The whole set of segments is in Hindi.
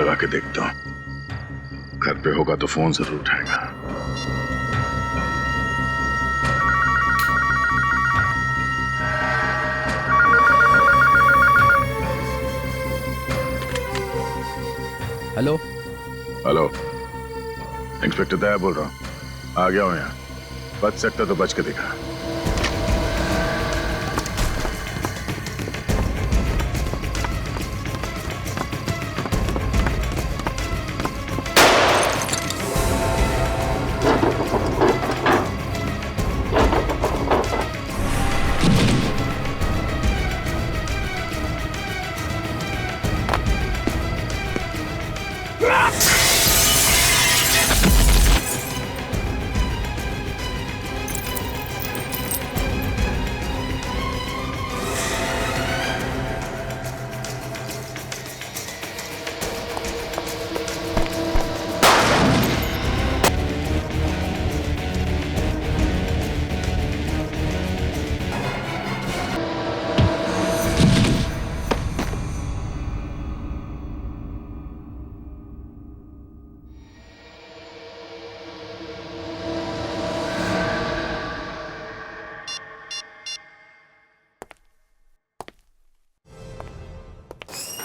लगा के देखता हूँ, घर पे होगा तो फोन जरूर उठाएगा। हेलो हेलो, इंस्पेक्टर दया बोल रहा हूँ। आ गया हूँ यहाँ। बच सकता तो बच के दिखा।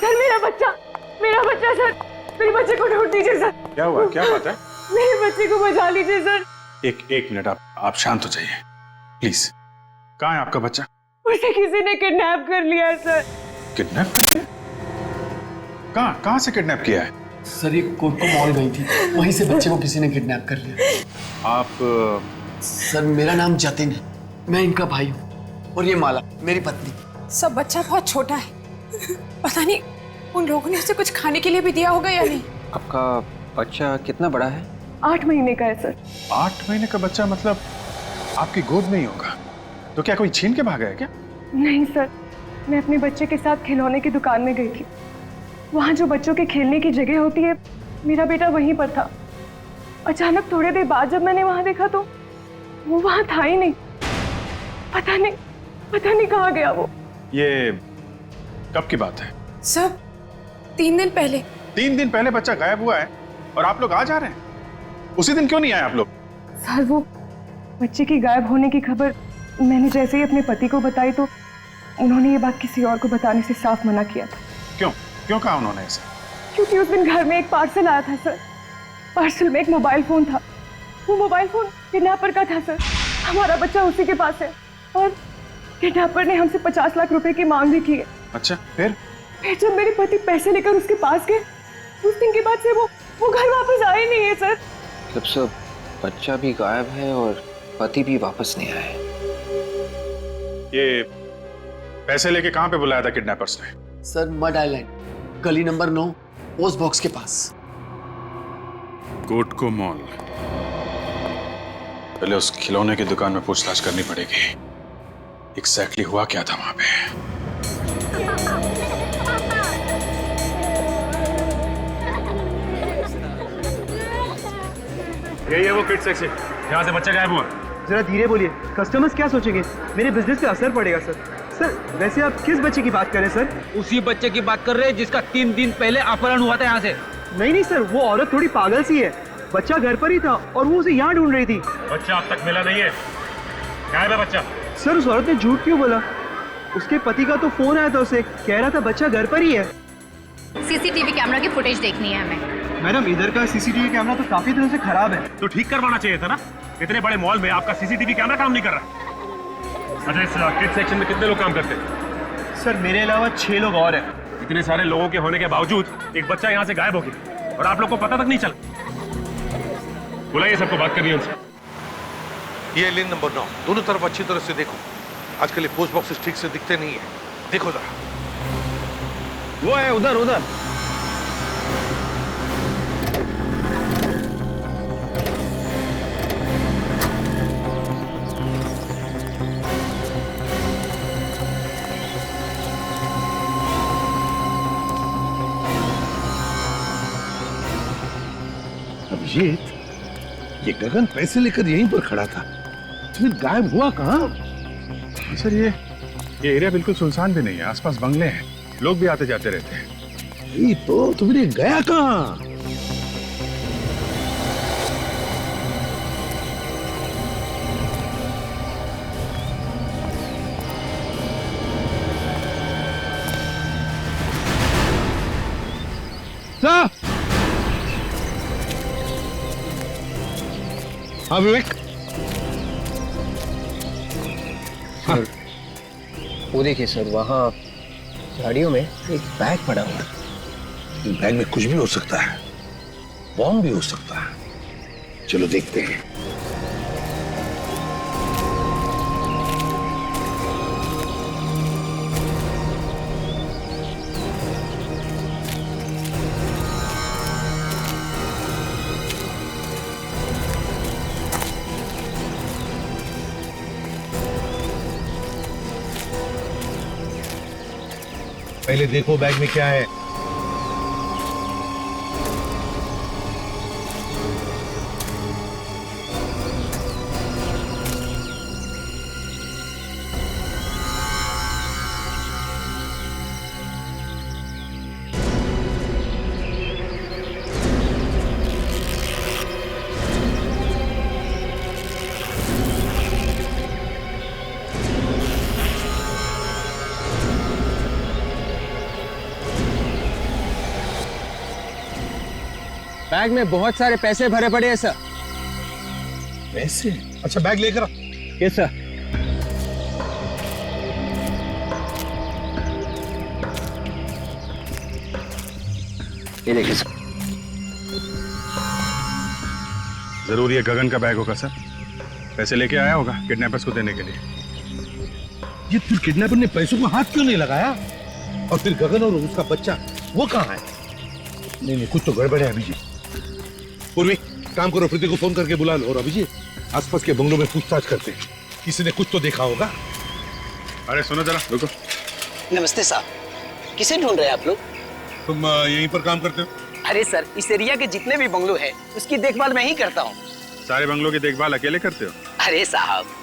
सर मेरा बच्चा सर, मेरे बच्चे को ढूंढ दीजिए सर। क्या हुआ, क्या बात है? मेरे बच्चे को बचा लीजिए सर। एक मिनट, आप शांत हो जाइए प्लीज। कहाँ है आपका बच्चा? उसे किसी ने किडनैप कर लिया है सर। किडनैप कर लिया? कहाँ से किडनैप किया है? सर ये कोटको मॉल गई थी, वहीं से बच्चे को किसी ने किडनैप कर लिया। आप सर मेरा नाम जतिन है, मैं इनका भाई हूँ, और ये माला मेरी पत्नी। सब बच्चा बहुत छोटा है, पता नहीं उन लोगों ने उसे कुछ खाने के लिए भी दिया होगा या नहीं। आपका बच्चा कितना बड़ा है? 8 महीने का है सर। 8 महीने का बच्चा, मतलब आपकी गोद में ही होगा? तो क्या कोई छीन के भागा है क्या? नहीं सर, मैं अपने बच्चे के साथ खिलौने की दुकान में गई थी। वहाँ जो बच्चों के खेलने की जगह होती है, मेरा बेटा वहीं पर था। अचानक थोड़ी देर बाद जब मैंने वहाँ देखा तो वो वहाँ था ही नहीं। पता नहीं कहाँ गया वो। ये कब की बात है? सब 3 दिन पहले। 3 दिन पहले बच्चा गायब हुआ है और आप लोग आज आ रहे हैं? उसी दिन क्यों नहीं आए आप लोग? सर वो बच्चे की गायब होने की खबर मैंने जैसे ही अपने पति को बताई तो उन्होंने ये बात किसी और को बताने से साफ मना किया था। क्यों कहा उन्होंने ऐसा? क्योंकि उस दिन घर में एक पार्सल आया था सर। पार्सल में एक मोबाइल फोन था। वो मोबाइल फोन किडनैपर का था सर। हमारा बच्चा उसी के पास है और किडनैपर ने हमसे 50 लाख रुपए की मांग भी की है। अच्छा, फिर जब मेरे पति पैसे लेकर उसके पास गए, उस दिन के बाद से वो घर वापस आए नहीं है सर। मतलब सब बच्चा भी गायब है और पति भी वापस नहीं आया है। ये पैसे लेके कहाँ पे बुलाया था किडनैपर्स ने? सर मड आइलैंड, गली नंबर 9, पोस्ट बॉक्स के पास। कोटको मॉल। पहले उस खिलौने की दुकान में पूछताछ करनी पड़ेगी। एग्जैक्टली हुआ क्या था वहां पे? यही है वो किड सेक्शन, यहाँ से बच्चा गायब हुआ। जरा धीरे बोलिए, कस्टमर्स क्या सोचेंगे? मेरे बिजनेस पे असर पड़ेगा सर। सर वैसे आप किस बच्चे की बात कर रहे हैं सर? उसी बच्चे की बात कर रहे हैं जिसका 3 दिन पहले अपहरण हुआ था यहाँ से। नहीं सर, वो औरत थोड़ी पागल सी है। बच्चा घर पर ही था और वो उसे यहाँ ढूंढ रही थी। बच्चा अब तक मिला नहीं है। गायब है बच्चा। सर उस औरत ने झूठ क्यों बोला? उसके पति का तो फोन आया था, उसे कह रहा था बच्चा घर पर ही है। सीसीटीवी कैमरा की फुटेज देखनी है हमें। मैडम इधर का सीसीटीवी कैमरा तो काफी दिनों से खराब है। तो ठीक करवाना चाहिए था ना। इतने बड़े मॉल में आपका सीसीटीवी कैमरा काम नहीं कर रहा। अच्छा, इस किड सेक्शन में कितने लोग काम करते हैं? सर मेरे अलावा 6 लोग और हैं। इतने सारे लोगों के होने के बावजूद एक बच्चा यहाँ से गायब हो गया और आप लोग को पता तक नहीं चला। बुलाइए सबको, बात करनी है उनसे। ये लेन नंबर 9, दोनों तरफ अच्छी तरह से देखो। आजकल ये पोस्ट बॉक्सेस ठीक से दिखते नहीं है, देखो जरा। वो है उधर उधर। अभिजीत, ये गगन पैसे लेकर यहीं पर खड़ा था, फिर गायब हुआ कहाँ? सर ये एरिया बिल्कुल सुनसान भी नहीं है। आसपास बंगले हैं, लोग भी आते जाते रहते हैं। ये तो तुमने गया कहाँ? हाँ विवेक, सर वो देखिए सर, वहाँ गाड़ियों में एक बैग पड़ा हुआ है। इस बैग में कुछ भी हो सकता है, बॉम्ब भी हो सकता है। चलो देखते हैं। पहले देखो बैग में क्या है। बैग में बहुत सारे पैसे भरे पड़े हैं सर। पैसे? अच्छा बैग लेकर आ। Yes sir. ये देखिए सर। जरूर ये गगन का बैग होगा सर। पैसे लेके आया होगा किडनैपर्स को देने के लिए। ये फिर किडनैपर ने पैसों को हाथ क्यों नहीं लगाया? और फिर गगन और उसका बच्चा वो कहाँ है? नहीं, कुछ तो गड़बड़ है अभिजीत। पूर्वी, काम करो, प्रीति को फोन करके बुला लो। और अभिजीत, आसपास के बंगलों में पूछताछ करते, किसी ने कुछ तो देखा होगा। अरे सुनो जरा, रुको। नमस्ते साहब, किसे ढूंढ रहे हैं आप लोग? तुम यहीं पर काम करते हो? अरे सर, इस एरिया के जितने भी बंगलो हैं, उसकी देखभाल मैं ही करता हूँ। सारे बंगलों की देखभाल अकेले करते हो? अरे साहब,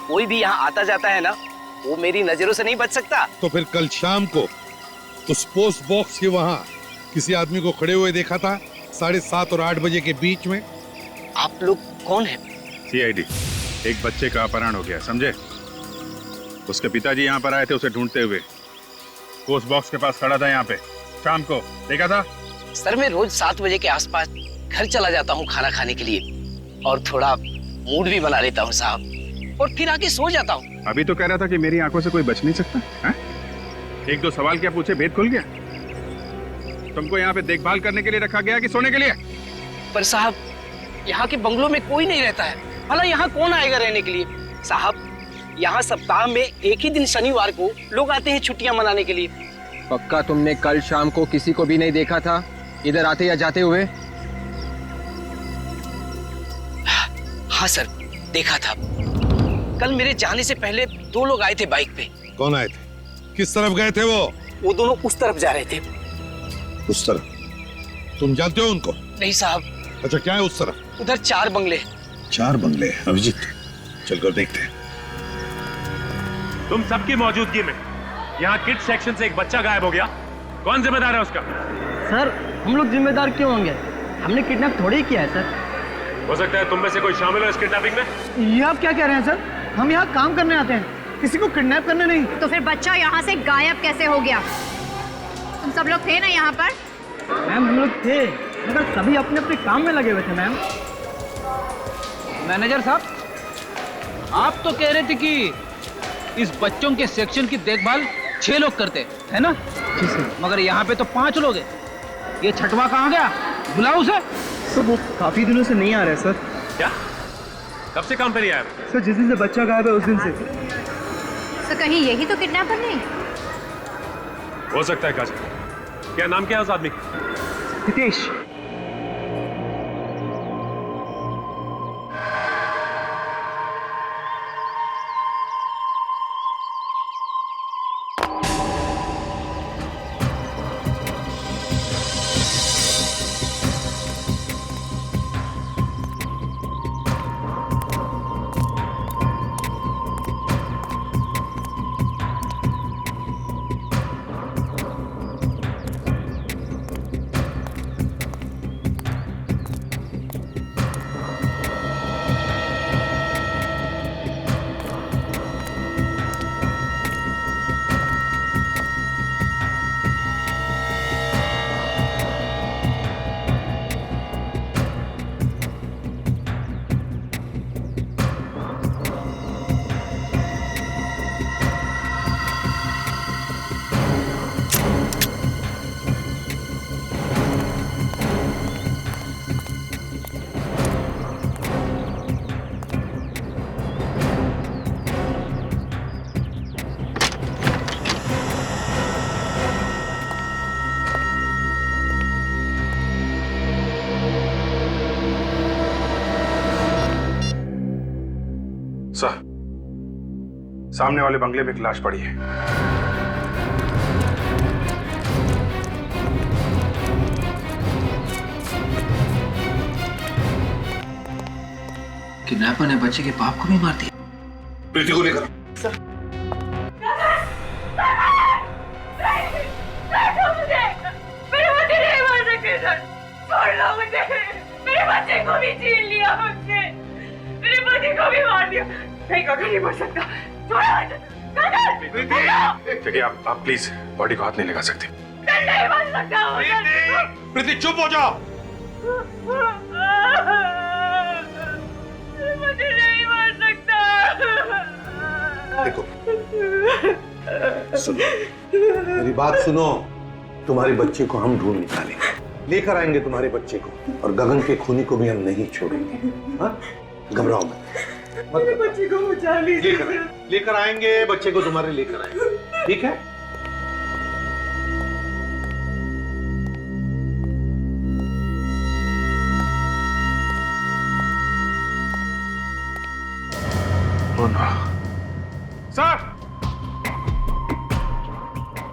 कोई भी यहाँ आता जाता है ना, वो मेरी नजरों से नहीं बच सकता। तो फिर कल शाम को उस पोस्ट बॉक्स के वहाँ किसी आदमी को खड़े हुए देखा था 7:30 और 8 बजे के बीच में। आप लोग कौन है? सीआईडी। एक बच्चे का अपहरण हो गया, समझे? उसके पिताजी यहाँ पर आए थे उसे ढूंढते हुए। पोस्ट बॉक्स के पास खड़ा था यहाँ पे, शाम को देखा था। सर, मैं रोज 7 बजे के आसपास घर चला जाता हूँ खाना खाने के लिए, और थोड़ा मूड भी बना लेता हूँ साहब, और फिर आके सो जाता हूँ। अभी तो कह रहा था कि मेरी आंखों से कोई बच नहीं सकता है? एक दो सवाल क्या पूछे, भेद खुल गया। तुमको यहाँ पे देखभाल करने के लिए रखा गया कि सोने के लिए? पर साहब, यहाँ के बंगलों में कोई नहीं रहता है, भला यहाँ कौन आएगा रहने के लिए? साहब, यहाँ सप्ताह में एक ही दिन शनिवार को लोग आते हैं छुट्टियां मनाने के लिए। पक्का तुमने कल शाम को किसी को भी नहीं देखा था इधर आते या जाते हुए? हाँ सर, देखा था। कल मेरे जाने से पहले 2 लोग आए थे बाइक पे। कौन आए थे? किस तरफ गए थे वो? वो दोनों उस तरफ जा रहे थे। उस तरफ? तुम जानते हो उनको? नहीं साहब। अच्छा, क्या है उस तरफ? उधर 4 बंगले। 4 बंगले? अभिजीत, चलकर देखते हैं। तुम सबकी मौजूदगी में यहाँ किड सेक्शन से एक बच्चा गायब हो गया, कौन जिम्मेदार है उसका? सर, हम लोग जिम्मेदार क्यों होंगे? हमने किडनैप थोड़ी किया है सर। हो सकता है तुम में से कोई शामिल हो इस किडनैपिंग में। ये आप क्या कह रहे हैं सर? हम यहाँ काम करने आते हैं, किसी को किडनैप करने नहीं। तो फिर बच्चा यहाँ से गायब कैसे हो गया? तुम सब लोग थे ना यहाँ पर? मैम, हम लोग थे, मगर सभी अपने अपने काम में लगे हुए थे मैम। मैनेजर साहब, आप तो कह रहे थे कि इस बच्चों के सेक्शन की देखभाल 6 लोग करते है ना? जी सर। मगर यहाँ पे तो 5 लोग हैं। ये छठवा कहाँ गया? बुलाओ उसे। सर, वो काफी दिनों से नहीं आ रहे सर। क्या? कब से काम पे नहीं आया? सर, जिस दिन से बच्चा गायब है उस दिन से। तो कहीं यही तो किडनैपर नहीं? हो सकता है काजल। क्या नाम क्या है उस आदमी का? हितेश। सर, सामने वाले बंगले में एक लाश पड़ी है। किडनैपर ने बच्चे के बाप को भी मार दिया। प्रीति को लेकर मेरे बच्चे को भी छीन लिया मुझसे, मेरे पति को भी मार दिया। नहीं गगन नहीं मर सकता। देखिए आप प्लीज बॉडी को हाथ नहीं लगा सकते। नहीं मर सकता। प्रीति चुप हो जाओ। मुझे नहीं मार सकता। देखो सुनो, मेरी बात सुनो। तुम्हारे बच्चे को हम ढूंढ निकालेंगे, लेकर आएंगे तुम्हारे बच्चे को, और गगन के खूनी को भी हम नहीं छोड़ेंगे। हाँ? घबराओ मत। मेरे बच्चे को बचा लीजिए। लेकर आएंगे बच्चे को, तुम्हारे लेकर आएंगे, ठीक है? सर!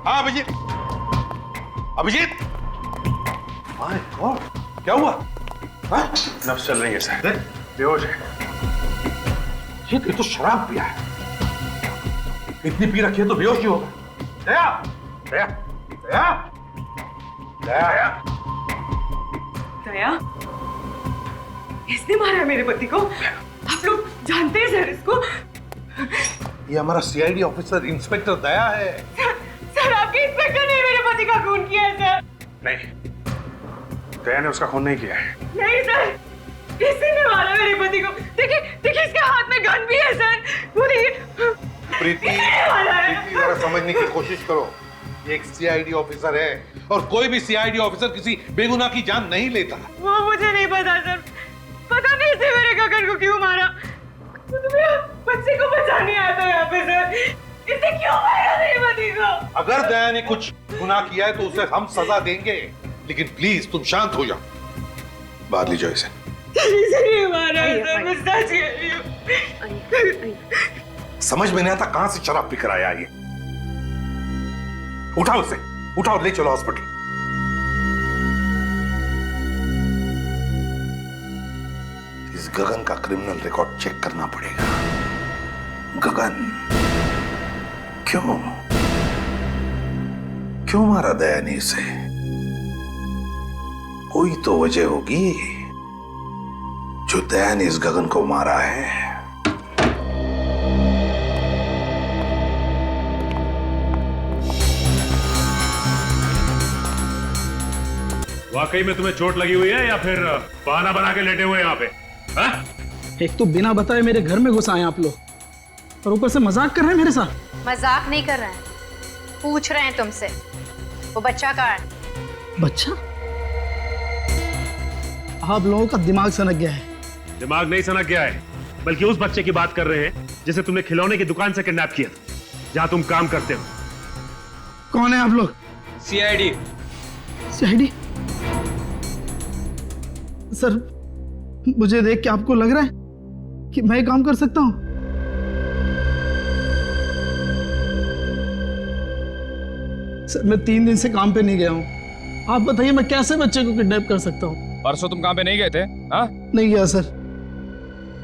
हाँ अभिजीत। अभिजीत! माय गॉड, क्या हुआ? हाँ? नब्ज चल रही है सर, बेहोश है। ये तो शराब पिया है। इतनी पी रखी है तो बेहोश ही होगा। दया! दया! दया! दया! दया, किसने मारा है मेरे पति को? आप लोग जानते हैं सर इसको? ये हमारा सीआईडी ऑफिसर इंस्पेक्टर दया है। सर आपके इंस्पेक्टर ने मेरे पति का खून किया है सर। नहीं, दया ने उसका खून नहीं किया है। नहीं सर, किसी ने मारा मेरे पति को। देखिए देखिए, इसके हाथ में गन भी है सर। वो देखिए। प्रीति, प्रीति जरा समझने की कोशिश करो। ये एक सीआईडी ऑफिसर है, और कोई भी सीआईडी ऑफिसर किसी बेगुनाह की जान नहीं लेता। वो मुझे नहीं पता सर। पता नहीं इसने मेरे गगन को क्यों मारा। तो मेरे बच्चे को बचाने आया था यहाँ पे सर। इसने क्यों मारा मेरे पति को? अगर दया ने कुछ गुनाह किया है तो उसे हम सजा देंगे, लेकिन प्लीज तुम शांत हो जाओ। बाहर ले जाओ इसे। इसने मारा है सर, मैं सच कह रही हूँ। समझ में नहीं आता कहां से शराब पी कर आया ये। उठाओ उसे, उठाओ, ले चलो हॉस्पिटल। इस गगन का क्रिमिनल रिकॉर्ड चेक करना पड़ेगा। गगन क्यों क्यों मारा दया ने इसे? कोई तो वजह होगी जो दया ने इस गगन को मारा है। वाकई में तुम्हें चोट लगी हुई है या फिर बहाना बना के लेटे हुए यहाँ पे? हा? एक तो बिना बताए मेरे घर में घुस आए आप लोग, और ऊपर से मजाक कर रहे हैं मेरे साथ। मजाक नहीं कर रहे हैं, पूछ रहे हैं तुमसे वो बच्चा कहाँ है? बच्चा? आप लोगों का दिमाग सनक गया है। दिमाग नहीं सनक गया है, बल्कि उस बच्चे की बात कर रहे हैं जिसे तुमने खिलौने की दुकान से किडनैप किया था, जहां तुम काम करते हो। कौन है आप लोग? सीआईडी। सीआईडी? सर, मुझे देख के आपको लग रहा है कि मैं काम कर सकता हूं? सर, मैं 3 दिन से काम पे नहीं गया हूं। आप बताइए मैं कैसे बच्चे को किडनैप कर सकता हूं? परसों तुम काम पे नहीं गए थे? हाँ? नहीं गया सर।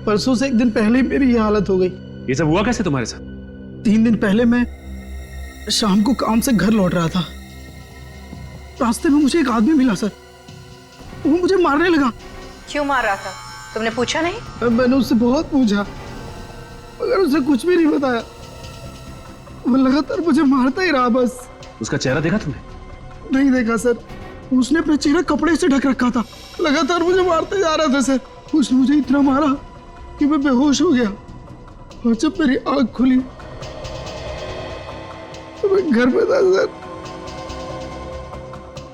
परसों से 1 दिन पहले ही मेरी ये हालत हो गई। ये सब हुआ कैसे तुम्हारे साथ? 3 दिन पहले मैं शाम को काम से घर लौट रहा था। रास्ते में मुझे एक आदमी मिला सर, वो मुझे मारने लगा। क्यों मार रहा था? तुमने पूछा नहीं? मैंने उससे बहुत पूछा, मगर उसने कुछ भी नहीं बताया। वो लगातार मुझे मारता ही रहा बस। उसका चेहरा देखा तुमने? नहीं देखा सर, उसने अपना चेहरा कपड़े से ढक रखा था। लगातार मुझे मारते जा रहा था सर। उसने मुझे इतना मारा कि मैं बेहोश हो गया, और जब मेरी आंख खुली तो मैं घर में था सर।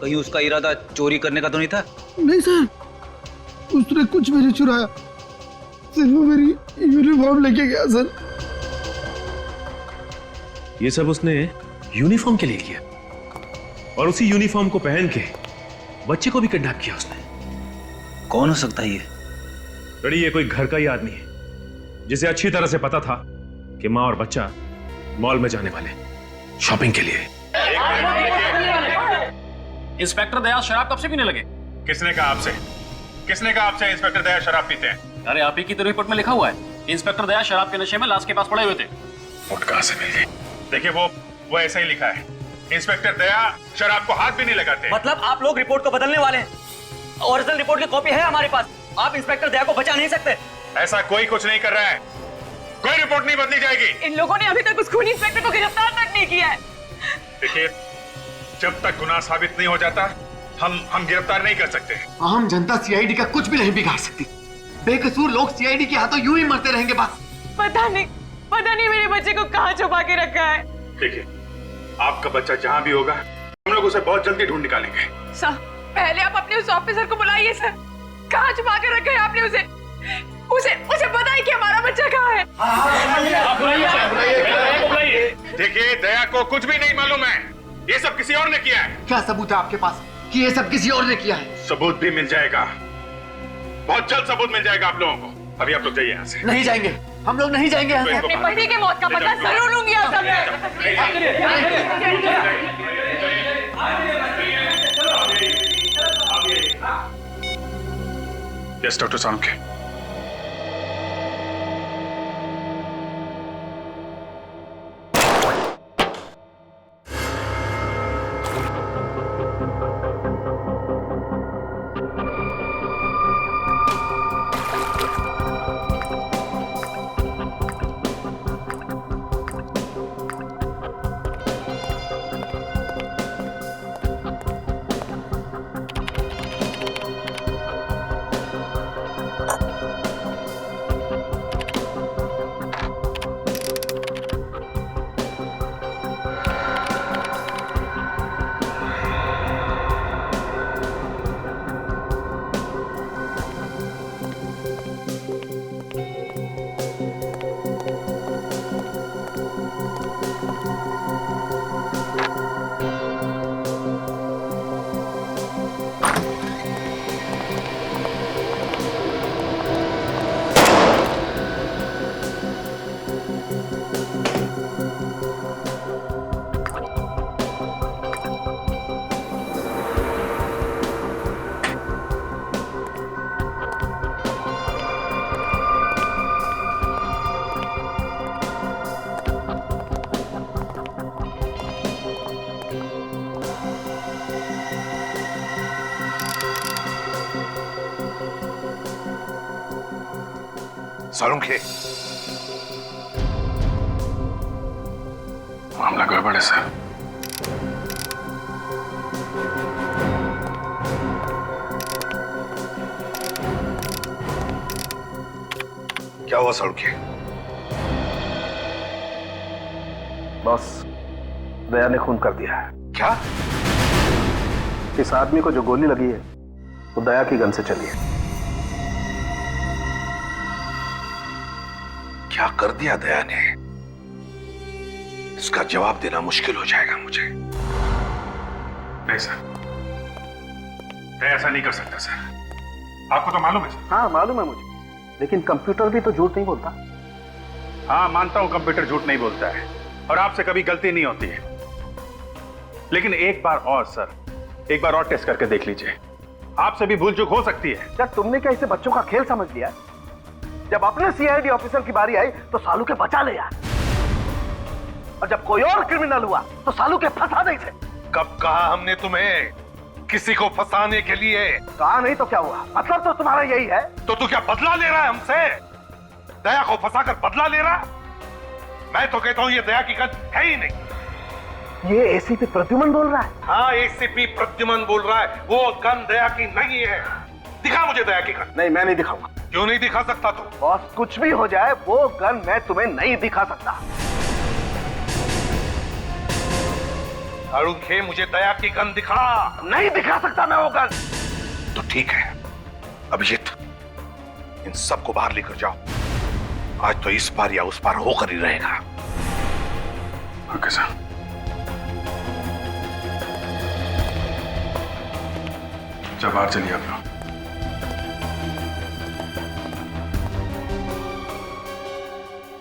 कहीं उसका इरादा चोरी करने का तो नहीं था? नहीं सर, उसने कुछ भी नहीं चुराया, सिर्फ मेरी यूनिफॉर्म लेके गया सर। ये सब उसने यूनिफॉर्म के लिए किया, और उसी यूनिफॉर्म को पहन के बच्चे को भी किडनैप किया उसने। कौन हो सकता है ये? बड़ी, ये कोई घर का ही आदमी है, जिसे अच्छी तरह से पता था कि माँ और बच्चा मॉल में जाने वाले शॉपिंग के लिए। इंस्पेक्टर दया शराब कब से पीने लगे? किसने कहा आपसे? किसने कहा आपसे इंस्पेक्टर दया शराब पीते हैं? अरे आप ही की तो रिपोर्ट में लिखा हुआ है, इंस्पेक्टर दया शराब के नशे में लाश के पास पड़े हुए थे। रिपोर्ट कहां से मिल गई? देखिए वो ऐसा ही लिखा है, इंस्पेक्टर दया शराब को हाथ भी नहीं लगाते। मतलब आप लोग रिपोर्ट को बदलने वाले हैं? ओरिजिनल रिपोर्ट की कॉपी है हमारे पास, आप इंस्पेक्टर दया को बचा नहीं सकते। ऐसा कोई कुछ नहीं कर रहा है, कोई रिपोर्ट नहीं बदली जाएगी। इन लोगों ने अभी तक उस खूनी इंस्पेक्टर को गिरफ्तार तक नहीं किया है। देखिए, जब तक गुनाह साबित नहीं हो जाता हम गिरफ्तार नहीं कर सकते। आम जनता सीआईडी का कुछ भी नहीं बिगाड़ सकती। बेकसूर लोग सीआईडी के हाथों यूं ही मरते रहेंगे बस। पता नहीं मेरे बच्चे को कहाँ छुपा के रखा है। देखिए, आपका बच्चा जहां भी होगा हम लोग उसे बहुत जल्दी ढूंढ निकालेंगे। सर, पहले आप अपने उस ऑफिसर को बुलाइए सर। कहाँ छुपा के रखा है आपने उसे? उसे बताइए कि हमारा बच्चा कहाँ है। देखिए, दया को कुछ भी नहीं मालूम है, ये सब किसी और ने किया है। क्या सबूत है आपके पास कि ये सब किसी और ने किया है? सबूत भी मिल जाएगा, बहुत जल्द सबूत मिल जाएगा आप लोगों को। अभी आप लोग जाइए यहाँ से। नहीं जाएंगे, हम लोग नहीं जाएंगे यहाँ से। अपने पति की मौत का बदला जरूर लूंगी आप सब। यस डॉक्टर सामके। सालुंखे, मामला गड़बड़ है सर। क्या हुआ सालुंखे? बॉस, दया ने खून कर दिया है। क्या? इस आदमी को जो गोली लगी है वो दया की गन से चली है। क्या कर दिया दया ने? इसका जवाब देना मुश्किल हो जाएगा मुझे। नहीं सर, दया ऐसा नहीं कर सकता सर। आपको तो मालूम है सर। हाँ मालूम है मुझे, लेकिन कंप्यूटर भी तो झूठ नहीं बोलता। हाँ मानता हूं, कंप्यूटर झूठ नहीं बोलता है और आपसे कभी गलती नहीं होती है, लेकिन एक बार और सर, एक बार और टेस्ट करके देख लीजिए, आपसे भी भूल चूक हो सकती है। क्या तुमने क्या इसे बच्चों का खेल समझ लिया? जब अपने सीआईडी ऑफिसर की बारी आई तो सालू के बचा ले यार, और जब कोई और क्रिमिनल हुआ तो सालू के फंसा दे इसे। कब कहा हमने तुम्हें किसी को फंसाने के लिए? कहा नहीं तो क्या हुआ? मतलब तो तुम्हारा यही है। तो तू क्या बदला ले रहा है हमसे? दया को फंसाकर बदला ले रहा? मैं तो कहता हूं ये दया की गन है ही नहीं। ये एसीपी प्रद्युमन बोल रहा है। हाँ, एसीपी प्रद्युमन बोल रहा है, वो गन दया की नहीं है। दिखा मुझे दया की गन। नहीं, मैं नहीं दिखाऊंगा। क्यों नहीं दिखा सकता तू? बॉस, कुछ भी हो जाए वो गन मैं तुम्हें नहीं दिखा सकता। सालुंखे, मुझे दया की गन दिखा। नहीं दिखा सकता मैं वो गन। तो ठीक है अभिजीत, इन सबको बाहर लेकर जाओ। आज तो इस पार या उस पार होकर ही रहेगा। Okay sir. जब बाहर चलिए आप लोग।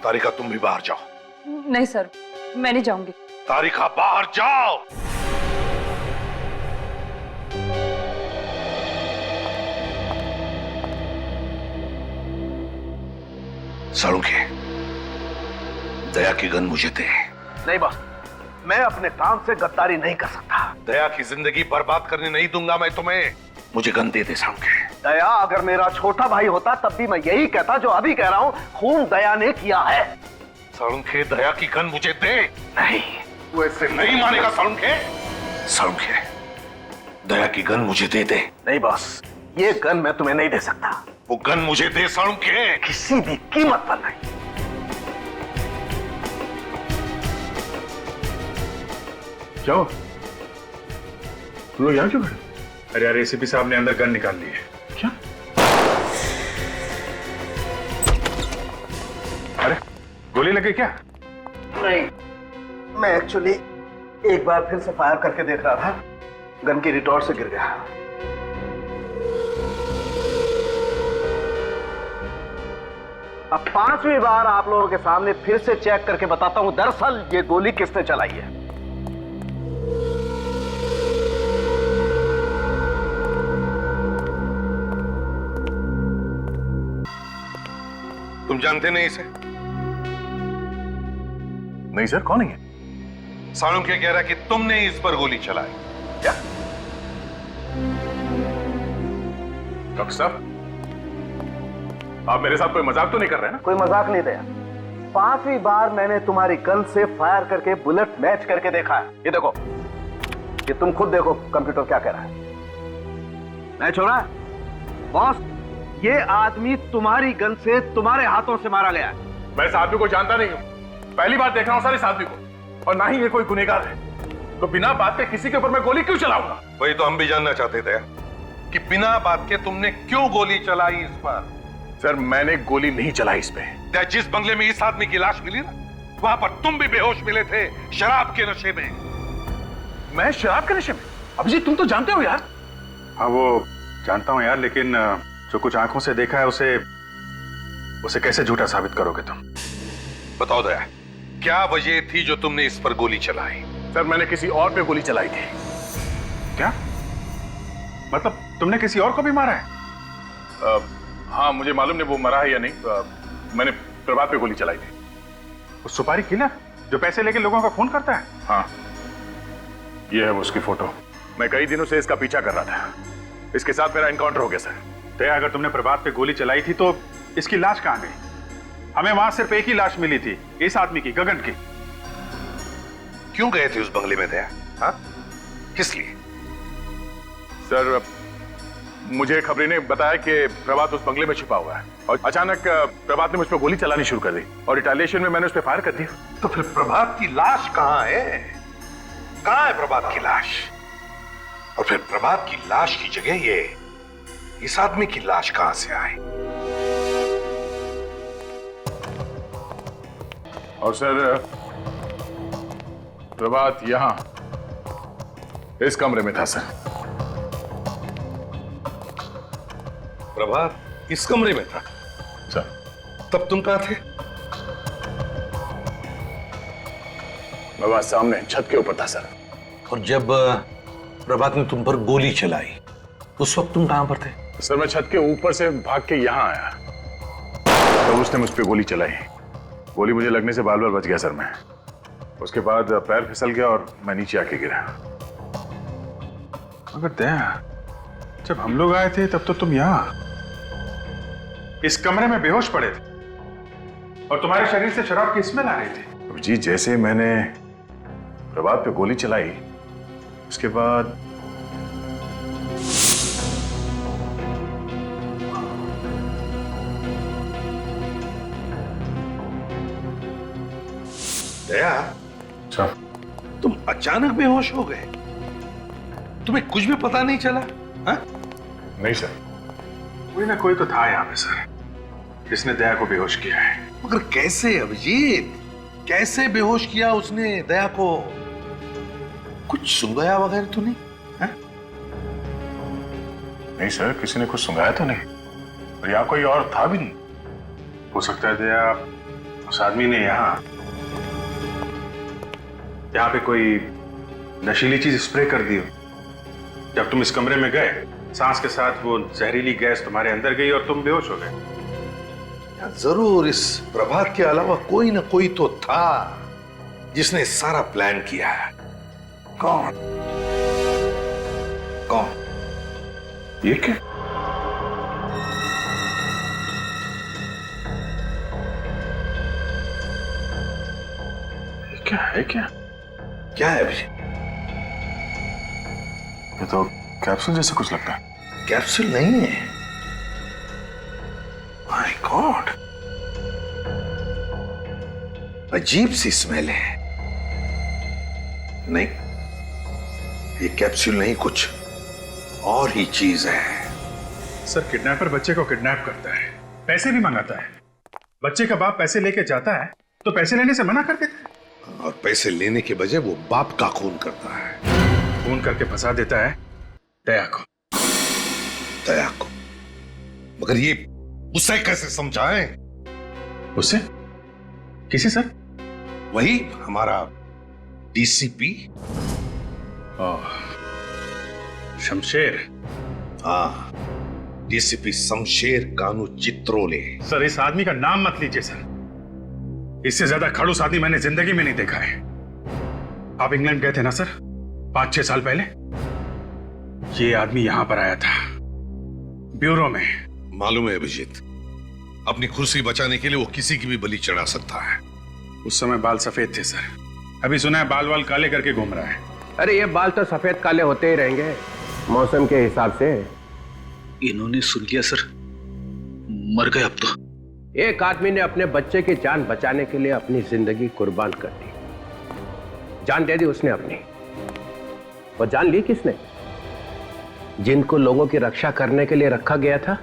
तारिका तुम भी बाहर जाओ। नहीं सर, मैं नहीं जाऊंगी। तारिका बाहर जाओ। सालुंखे, दया की गन मुझे दे। नहीं बॉस, मैं अपने काम से गद्दारी नहीं कर सकता। दया की जिंदगी बर्बाद करने नहीं दूंगा मैं तुम्हें। मुझे गन दे दे सालुंखे। दया अगर मेरा छोटा भाई होता तब भी मैं यही कहता जो अभी कह रहा हूं, खून दया ने किया है। सालुंखे, दया की गन मुझे दे। नहीं, तू ऐसे नहीं मानेगा सालुंखे। सालुंखे, दया की गन मुझे दे दे। नहीं बॉस, ये गन मैं तुम्हें नहीं दे सकता। वो गन मुझे दे सालुंखे। किसी भी कीमत पर नहीं। क्या हो? तुम लोग यहाँ क्यों खड़े? अरे यार, एसीपी साहब ने अंदर गन निकाल ली है। क्या? अरे गोली लगी क्या? नहीं, मैं एक्चुअली एक बार फिर से फायर करके देख रहा था, गन की रिटॉर्ट से गिर गया। अब 5वीं बार आप लोगों के सामने फिर से चेक करके बताता हूं, दरअसल ये गोली किसने चलाई है। तुम जानते नहीं इसे? नहीं सर, कौन है? सालुंखे कह रहा है कि तुमने इस पर गोली चलाई। क्या? डॉक्टर साहब, आप मेरे साथ कोई मजाक तो नहीं कर रहे हैं ना? कोई मजाक नहीं दया। 5वीं बार मैंने तुम्हारी गन से फायर करके बुलेट मैच करके देखा है। ये देखो, ये तुम खुद देखो कंप्यूटर क्या कह रहा है। मैच हो रहा है बॉस। ये आदमी तुम्हारी गन से तुम्हारे हाथों से मारा गया है। मैं इस आदमी को जानता नहीं हूं, पहली बार देख रहा हूं सर इस आदमी को, और ना ही ये कोई गुनहगार है। तो बिना बात के किसी के ऊपर मैं गोली क्यों चलाऊंगा? वही तो हम भी जानना चाहते थे कि बिना बात के तुमने क्यों गोली चलाई इस पर। सर, मैंने गोली नहीं चलाई इस पे। जिस बंगले में इस आदमी की लाश मिली ना, वहां पर तुम भी बेहोश मिले थे, शराब के नशे में। मैं शराब के नशे में? अभिजीत, तुम तो जानते हो यार। हाँ, वो जानता हूं यार, लेकिन जो कुछ आंखों से देखा है उसे कैसे झूठा साबित करोगे तुम? बताओ दया, क्या वजह थी जो तुमने इस पर गोली चलाई? सर, मैंने किसी और पे गोली चलाई थी। क्या मतलब, तुमने किसी और को भी मारा है? हाँ, मुझे मालूम नहीं वो मरा है या नहीं। मैंने प्रभात पे गोली चलाई थी। वो सुपारी किलर जो पैसे लेके लोगों का खून करता है? हाँ, ये है वो उसकी फोटो। मैं कई दिनों से इसका पीछा कर रहा था। इसके साथ मेरा एनकाउंटर हो गया सर। दया, अगर तुमने प्रभात पे गोली चलाई थी तो इसकी लाश कहां गई? हमें वहां सिर्फ एक ही लाश मिली थी, इस आदमी की, गगन की। क्यों गए थे उस बंगले में दया? हाँ, किस लिए? सर, मुझे खबरी ने बताया कि प्रभात उस बंगले में छिपा हुआ है, और अचानक प्रभात ने मुझ पर गोली चलानी शुरू कर दी, और रिटेलिएशन में मैंने उस पर फायर कर दी। तो फिर प्रभात की लाश कहां है? कहां है प्रभात की लाश? और फिर प्रभात की लाश की जगह ये इस आदमी की लाश कहां से आई? और सर, प्रभात यहां इस कमरे में था सर। प्रभात इस कमरे में था सर? तब तुम कहां थे? प्रभात सामने छत के ऊपर था सर। और जब प्रभात ने तुम पर गोली चलाई उस वक्त तुम कहां पर थे? सर, मैं छत के ऊपर से भाग के यहां आया, तो उसने मुझ पे गोली चलाई। गोली मुझे लगने से बाल बाल बच गया सर मैं। उसके बाद पैर फिसल गया और मैं नीचे आके गिरा। मगर दया, जब हम लोग आए थे तब तो तुम यहां इस कमरे में बेहोश पड़े थे, और तुम्हारे शरीर से शराब की स्मेल आ रही थी। जी, जैसे मैंने प्रभात पे गोली चलाई, उसके बाद दया, तुम अचानक बेहोश हो गए? तुम्हें कुछ भी पता नहीं चला? हा? नहीं सर, कोई ना कोई तो था यहाँ पे सर, जिसने दया को बेहोश किया है। मगर कैसे अभिजीत? कैसे बेहोश किया उसने दया को? कुछ सुंघाया वगैरह तो नहीं? हा? नहीं सर, किसी ने कुछ सुंघाया तो नहीं, और यहाँ कोई और था भी नहीं। हो सकता है दया उस आदमी ने यहाँ पे कोई नशीली चीज स्प्रे कर दी हो। जब तुम इस कमरे में गए, सांस के साथ वो जहरीली गैस तुम्हारे अंदर गई और तुम बेहोश हो गए। जरूर इस प्रभात के अलावा कोई ना कोई तो था जिसने सारा प्लान किया है। कौन? कौन? ये क्या? क्या है? क्या है अभिषेक? ये तो कैप्सूल जैसा कुछ लगता है। कैप्सूल नहीं है। माय गॉड, अजीब सी स्मेल है। नहीं, ये कैप्सूल नहीं, कुछ और ही चीज है। सर, किडनैपर बच्चे को किडनैप करता है, पैसे भी मंगाता है। बच्चे का बाप पैसे लेके जाता है तो पैसे लेने से मना कर देता है, और पैसे लेने के बजाय वो बाप का खून करता है। खून करके फंसा देता है दया को। दया को? मगर ये उसे कैसे समझाएं? उसे? किसे सर? वही हमारा डीसीपी। शमशेर। हाँ, डीसीपी शमशेर कानू चित्रोले। सर, इस आदमी का नाम मत लीजिए सर। इससे ज्यादा खड़ूस आदमी मैंने जिंदगी में नहीं देखा है। आप इंग्लैंड गए थे ना सर, 5-6 साल पहले? ये आदमी यहां पर आया था ब्यूरो में। मालूम है अभिजीत, अपनी कुर्सी बचाने के लिए वो किसी की भी बलि चढ़ा सकता है। उस समय बाल सफेद थे सर, अभी सुना है बाल वाल काले करके घूम रहा है। अरे ये बाल तो सफेद काले होते ही रहेंगे मौसम के हिसाब से। इन्होंने सुन लिया सर, मर गए अब तो। एक आदमी ने अपने बच्चे की जान बचाने के लिए अपनी जिंदगी कुर्बान कर दी। जान दे दी उसने अपनी, और जान ली किसने? जिनको लोगों की रक्षा करने के लिए रखा गया था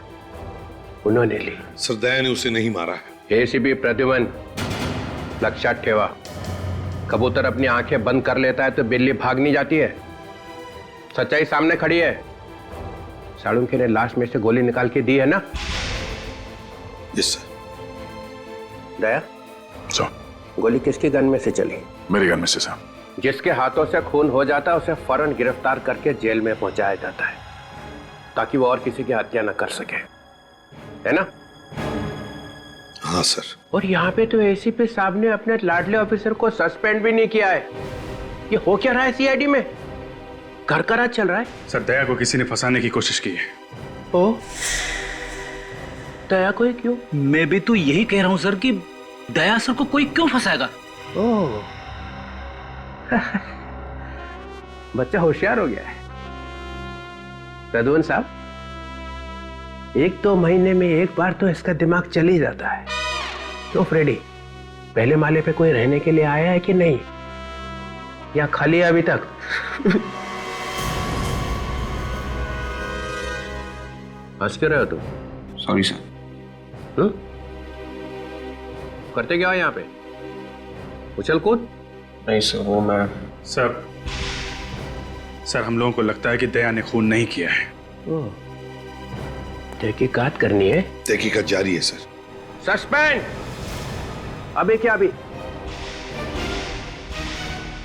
उन्होंने ली। सर, दया ने उसे नहीं मारा है। एसीपी प्रद्युमन, लक्षात ठेवा, कबूतर अपनी आंखें बंद कर लेता है तो बिल्ली भाग नहीं जाती है। सच्चाई सामने खड़ी है। साळुंखे ने लाश में से गोली निकाल के दी है ना? Yes sir. दया, गोली किसकी गन में से चली? मेरी गन में से सर। जिसके हाथों से खून हो जाता है उसे फौरन गिरफ्तार करके जेल में पहुंचाया जाता है, ताकि वो और किसी की हत्या न कर सके, है ना? हाँ सर। और यहाँ पे तो एसीपी साहब ने अपने लाडले ऑफिसर को सस्पेंड भी नहीं किया है। ये हो क्या रहा है सीआईडी में? घर का राज चल रहा है। सर, दया को किसी ने फंसाने की कोशिश की है। ओ, दया को ही क्यों? मैं भी तो यही कह रहा हूं सर कि दया सर को कोई क्यों फंसाएगा? ओह, बच्चा होशियार हो गया है। प्रद्युमन साहब, 1-2 महीने में एक बार तो इसका दिमाग चल ही जाता है। तो फ्रेडी, पहले माले पे कोई रहने के लिए आया है कि नहीं, या खाली है अभी तक? हंस क्यों रहे हो तुम? Sorry sir. करते क्या हो यहाँ पे? उछल कूद? नहीं सर, वो मैं। सर, हम लोगों को लगता है कि दया ने खून नहीं किया है। तहकीकात करनी है। तहकीकात जारी है सर। सस्पेंड। अभी क्या? अभी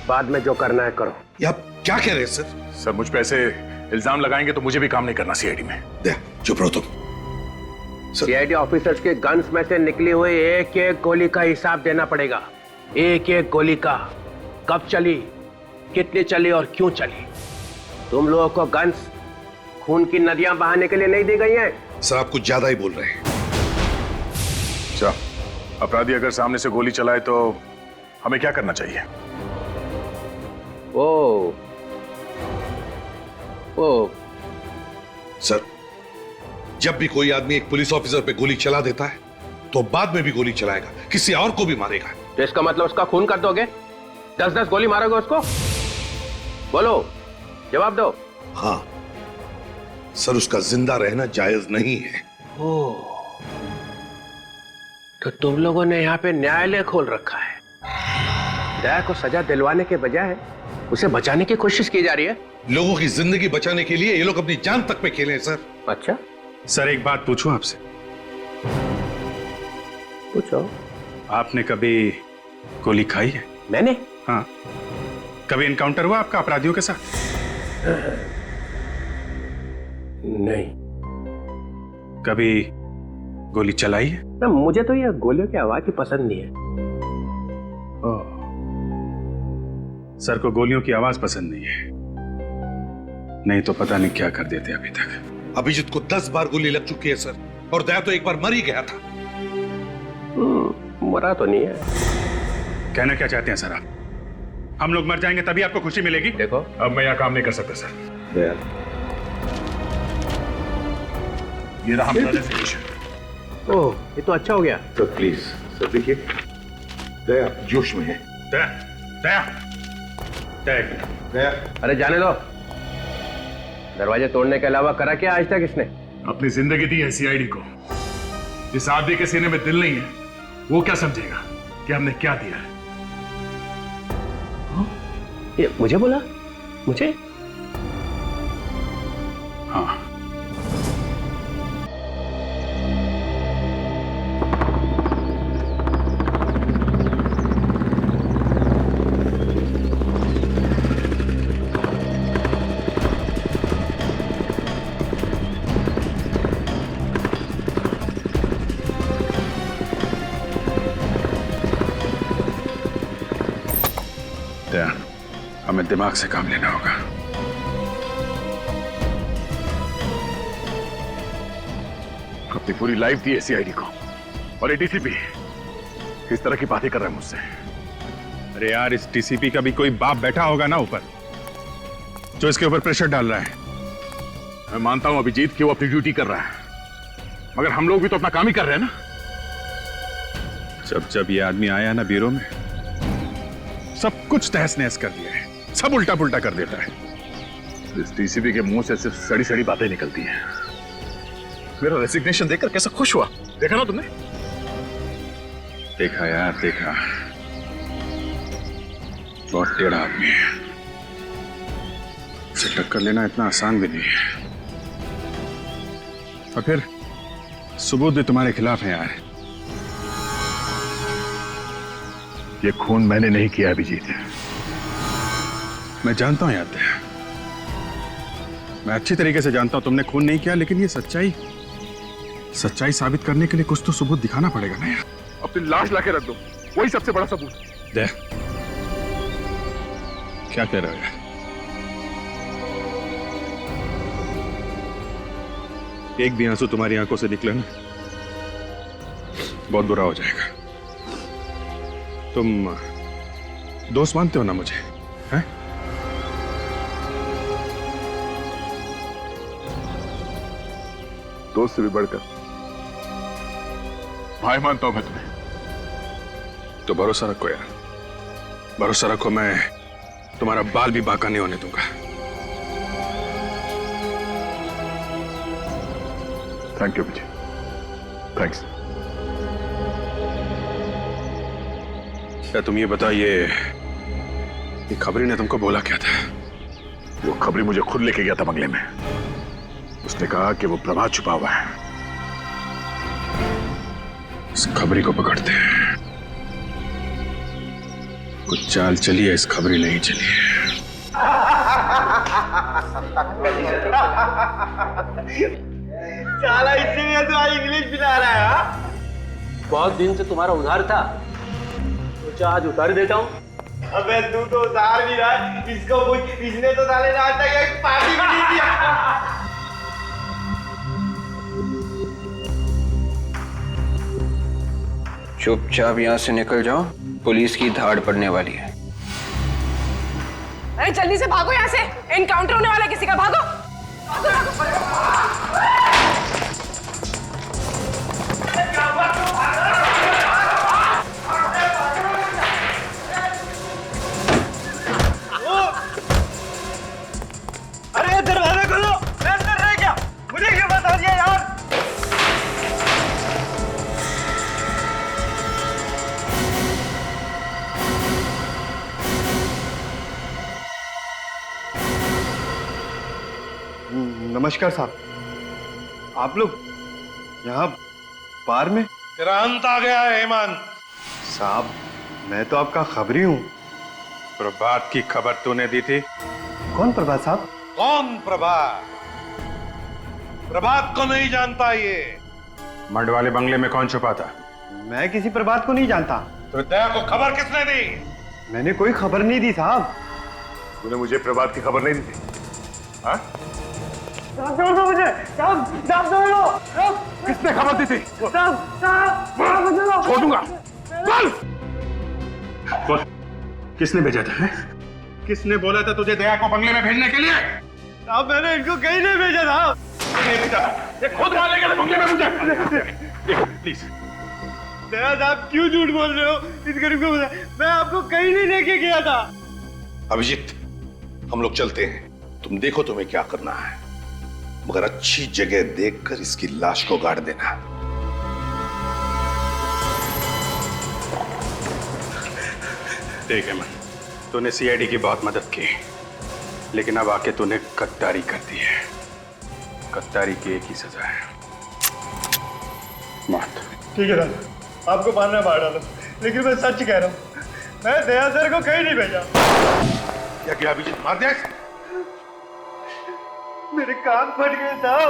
बाद में जो करना है करो। ये आप क्या कह रहे हैं सर? सर, मुझ पे ऐसे इल्जाम लगाएंगे तो मुझे भी काम नहीं करना सीआईडी में। दया, चुप रहो तुम। सीआईडी ऑफिसर्स के गन्स में से निकली हुई एक-एक गोली का हिसाब देना पड़ेगा। एक-एक गोली का, कब चली, कितनी चली और क्यों चली। तुम लोगों को गन्स खून की नदियां बहाने के लिए नहीं दी गई हैं। सर, आप कुछ ज्यादा ही बोल रहे हैं। अच्छा, अपराधी अगर सामने से गोली चलाए तो हमें क्या करना चाहिए? ओ सर, जब भी कोई आदमी एक पुलिस ऑफिसर पे गोली चला देता है तो बाद में भी गोली चलाएगा, किसी और को भी मारेगा। तो इसका मतलब उसका खून कर दोगे? 10-10 गोली मारोगे उसको? बोलो, जवाब दो। हाँ सर, उसका जिंदा रहना जायज नहीं है। तो तुम लोगों ने यहाँ पे न्यायालय खोल रखा है। दया को सजा दिलवाने के बजाय उसे बचाने की कोशिश की जा रही है। लोगों की जिंदगी बचाने के लिए ये लोग अपनी जान तक पे खेले हैं सर। अच्छा सर, एक बात पूछूं आपसे? पूछो। आपने कभी गोली खाई है? मैंने? हाँ, कभी इनकाउंटर हुआ आपका अपराधियों के साथ? नहीं। कभी गोली चलाई है? ना, मुझे तो ये गोलियों की आवाज ही पसंद नहीं है। सर को गोलियों की आवाज पसंद नहीं है, नहीं तो पता नहीं क्या कर देते अभी तक। अभिजीत को 10 बार गोली लग चुकी है सर, और दया तो एक बार मर ही गया था। मरा तो नहीं है। कहना क्या चाहते हैं सर आप? हम लोग मर जाएंगे तभी आपको खुशी मिलेगी? देखो, अब मैं यहाँ काम नहीं कर सकता सर। दया, ये रहा हमारा रेजिग्नेशन। ओह, ये तो अच्छा हो गया। सर प्लीज, सर देखिए, दया जोश में है। दया, दया, दया, दया। अरे जाने दो। दरवाजे तोड़ने के अलावा करा क्या आज तक इसने? अपनी जिंदगी दी है सीआईडी को। जिस आदमी के सीने में दिल नहीं है, वो क्या समझेगा कि हमने क्या दिया है? ये मुझे बोला? मुझे? हाँ। हमें दिमाग से काम लेना होगा। अपनी पूरी लाइफ दी है सीआईडी को, और ये डीसीपी इस तरह की बातें कर रहा है मुझसे। अरे यार, इस डीसीपी का भी कोई बाप बैठा होगा ना ऊपर, जो इसके ऊपर प्रेशर डाल रहा है। मैं मानता हूं अभिजीत कि वो अपनी ड्यूटी कर रहा है, मगर हम लोग भी तो अपना काम ही कर रहे हैं ना। जब जब ये आदमी आया ना ब्यूरो में, सब कुछ तहस नहस कर दिया है, सब उल्टा पुल्टा कर देता है। इस डीसीपी के मुंह से सिर्फ सड़ी सड़ी बातें निकलती हैं। मेरा रेजिग्नेशन देखकर कैसा खुश हुआ, देखा ना तुमने? देखा यार, देखा। बहुत टेढ़ा आदमी है, उसे टक्कर लेना इतना आसान भी नहीं है। और फिर सबूत भी तुम्हारे खिलाफ है यार। ये खून मैंने नहीं किया अभिजीत। मैं जानता हूं यार, मैं अच्छी तरीके से जानता हूं तुमने खून नहीं किया, लेकिन ये सच्चाई साबित करने के लिए कुछ तो सबूत दिखाना पड़ेगा ना यार। अपनी लाश लाके रख दो, वही सबसे बड़ा सबूत। दे, क्या कह रहे हो यार? एक भी आंसू तुम्हारी आंखों से निकले ना, बहुत बुरा हो जाएगा। तुम दोस्त मानते हो ना मुझे, हैं? दोस्त से भी बढ़कर भाई मानता हूं मैं तुम्हें। तो भरोसा रखो यार, भरोसा रखो, मैं तुम्हारा बाल भी बांका नहीं होने दूंगा। Thank you Vijay, thanks. क्या तुम ये बताओ, ये खबरी ने तुमको बोला क्या था? वो खबरी मुझे खुद लेके गया था बंगले में। उसने कहा कि वो प्रभात छुपा हुआ है। इस खबरी को पकड़ते हैं। कुछ चाल चली है, इस खबरी नहीं चली है। साला इसीलिए तो आज इंग्लिश बिना रहा है। बहुत दिन से तुम्हारा उधार था, सोचा आज उतार देता हूँ। अबे तू तो उतार भी रहा है, इसको इसने तो साले ने आज तक एक पार्टी भी नहीं दिया। चुपचाप यहाँ से निकल जाओ, पुलिस की धाड़ पड़ने वाली है। अरे जल्दी से भागो यहाँ से, एनकाउंटर होने वाला है किसी का, भागो। अरे दरवाजा खोलो, मैं अंदर रह गया, मुझे क्यों बता दिया यार? नमस्कार साहब, आप लोग यहाँ बार में? तेरा अंत आ गया है हेमंत। साहब, मैं तो आपका खबरी हूँ। प्रभात की खबर तूने दी थी? कौन प्रभात साहब? कौन प्रभात? प्रभात को नहीं जानता ये। मड वाले बंगले में कौन छुपा था? मैं किसी प्रभात को नहीं जानता। तो दया को खबर किसने दी? मैंने कोई खबर नहीं दी साहब। तूने मुझे प्रभात की खबर नहीं दी थी? हाँ? साहब छोड़ दो मुझे। साहब, साहब छोड़ दो। साहब, किसने खबर दी थी? साहब, साहब, छोड़ दूंगा। बोल! बोल, किसने भेजा था? है? किसने बोला था तुझे दया को बंगले में भेजने के लिए? साहब मैंने इनको कहीं नहीं भेजा साहब। नहीं भेजा था। ये खुद मारने के लिए बंगले में मुझे। देखो प्लीज। दया साहब क्यों झूठ बोल रहे हो? इस गरीब को बता, मैं आपको कहीं नहीं लेके गया था। अभिजीत, हम लोग चलते हैं, तुम देखो तुम्हें क्या करना है, मगर अच्छी जगह देखकर इसकी लाश को गाड़ देना। ठीक है मन, तूने सीआईडी की बहुत मदद की, लेकिन अब आके तूने गद्दारी कर दी है। गद्दारी की एक ही सजा है, मौत। ठीक है सर, आपको मारना मार डालो, लेकिन मैं सच कह रहा हूँ, मैं दया सर को कहीं नहीं भेजा। क्या किया अभिजीत? मार दिया? मेरे कान फट गए साहब,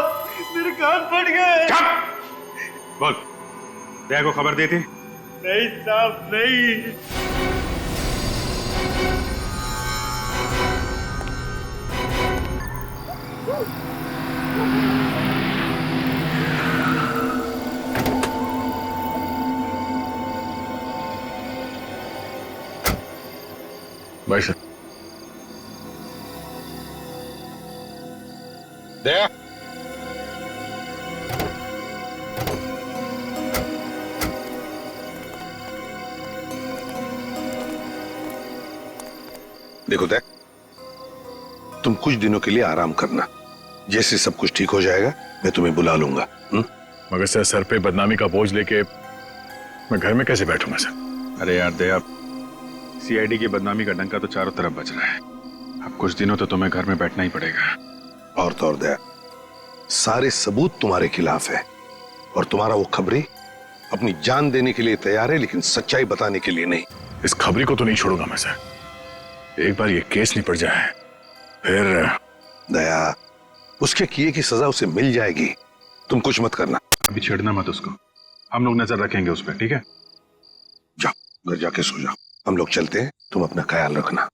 मेरे कान फट गए। बोल, दया को खबर दी थी? नहीं साहब, नहीं। भाई साहब, दया, देखो दया, तुम कुछ दिनों के लिए आराम करना, जैसे सब कुछ ठीक हो जाएगा मैं तुम्हें बुला लूंगा। मगर सर पे बदनामी का बोझ लेके मैं घर में कैसे बैठूंगा सर? अरे यार दया, सीआईडी की बदनामी का डंका तो चारों तरफ बज रहा है। अब कुछ दिनों तो तुम्हें घर में बैठना ही पड़ेगा। और तो और दया, सारे सबूत तुम्हारे खिलाफ है और तुम्हारा वो खबरी अपनी जान देने के लिए तैयार है, लेकिन सच्चाई बताने के लिए नहीं। इस खबरी को तो नहीं छोड़ूंगा मैं सर। एक बार ये केस निपट जाए फिर। दया, उसके किए की सजा उसे मिल जाएगी, तुम कुछ मत करना। अभी छेड़ना मत उसको, हम लोग नजर रखेंगे उस पर, ठीक है? जाओ घर जाके सो जाओ, हम लोग चलते हैं, तुम अपना ख्याल रखना।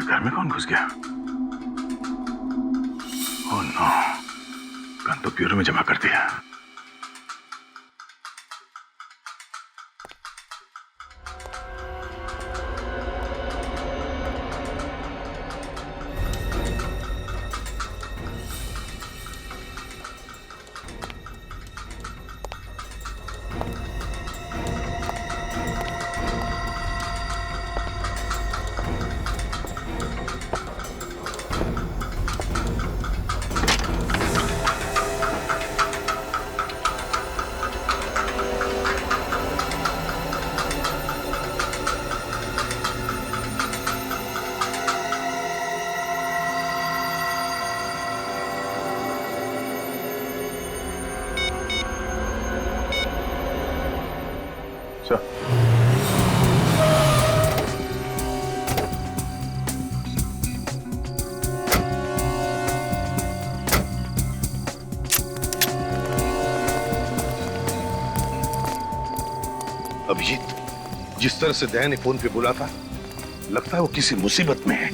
घर में कौन घुस गया? ओह नो, गन तो ब्यूरो में जमा कर दिया। अभिजीत, जिस तरह से दया ने फोन पे बोला था, लगता है वो किसी मुसीबत में है।